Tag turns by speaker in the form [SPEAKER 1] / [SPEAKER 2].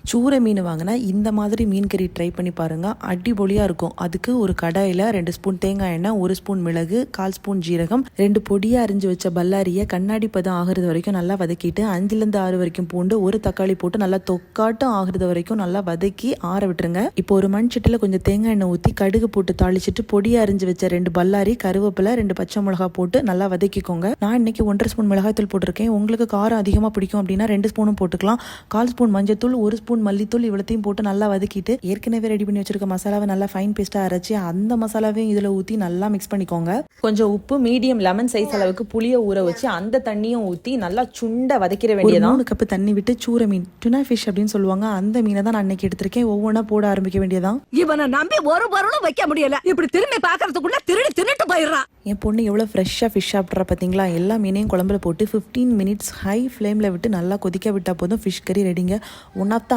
[SPEAKER 1] சூரை மீன் வாங்கினா இந்த மாதிரி மீன் கறி ட்ரை பண்ணி பாருங்கள், அடிபொலியாக இருக்கும். அதுக்கு ஒரு கடாயில் 2 ஸ்பூன் தேங்காய் எண்ணெய், 1 ஸ்பூன் மிளகு, 1/4 ஸ்பூன் ஜீரகம், 2 பொடியாக அரிஞ்சு வச்ச பல்லாரியை கண்ணாடி பதம் ஆகிறது வரைக்கும் நல்லா வதக்கிட்டு 5-6 வரைக்கும் பூண்டு, 1 தக்காளி போட்டு நல்லா தொக்காட்டம் ஆகிறது வரைக்கும் நல்லா வதக்கி ஆற விட்டுருங்க. இப்போ ஒரு மண் சட்டியில் கொஞ்சம் தேங்காய் எண்ணெய் ஊற்றி கடுகு போட்டு தாளிச்சிட்டு பொடியாக அரிஞ்சு வச்ச 2 பல்லாரி, கருவேப்பிலை, 2 பச்சை மிளகா போட்டு நல்லா வதக்கிக்கோங்க. நான் இன்னைக்கு 1.5 ஸ்பூன் மிளகாய்த்தூள் போட்டிருக்கேன். உங்களுக்கு காரம் அதிகமாக பிடிக்கும் அப்படின்னா 2 ஸ்பூனும் போட்டுக்கலாம். 1/4 ஸ்பூன் மஞ்சத்தூள், 1 ஸ்பூன் மல்லித்தூள் இவ்வளத்தையும் போட்டு நல்லா வதக்கிட்டு ஏற்கனவே ரெடி பண்ணி வச்சிருக்க மசாலாவை நல்லா ஃபைன் பேஸ்ட்டாக அரைச்சி அந்த மசாலாவையும் இதில் ஊற்றி நல்லா மிக்ஸ் பண்ணிக்கோங்க. கொஞ்சம் உப்பு, மீடியம் லெமன் சைஸ் அளவுக்கு புளியை ஊற வச்சு அந்த தண்ணியும் ஊற்றி நல்லா சுண்ட வதக்கிற வேண்டியதான். 3 கப்பு தண்ணி விட்டு சூரை மீன், டுனா ஃபிஷ் அப்படின்னு சொல்லுவாங்க, அந்த மீனை தான் நான் இன்னைக்கு எடுத்திருக்கேன். ஒவ்வொன்றா போட ஆரம்பிக்க வேண்டியதான்.
[SPEAKER 2] இவனை நம்பி ஒரு பொருளும் வைக்க முடியல. இப்படி திரும்பி பார்க்கறதுக்குள்ள திருடி தின்னுட்டு போயிடுறான்.
[SPEAKER 1] என் பொண்ணு எவ்வளோ ஃப்ரெஷ்ஷாக ஃபிஷ் சாப்பிட்றா பார்த்தீங்களா. எல்லா மீனையும் குழம்புல போட்டு 15 மினிட்ஸ் ஹை ஃப்ளேமில் விட்டு நல்லா கொதிக்க விட்டால் போதும் ஃபிஷ் கறி ரெடிங்க. One of the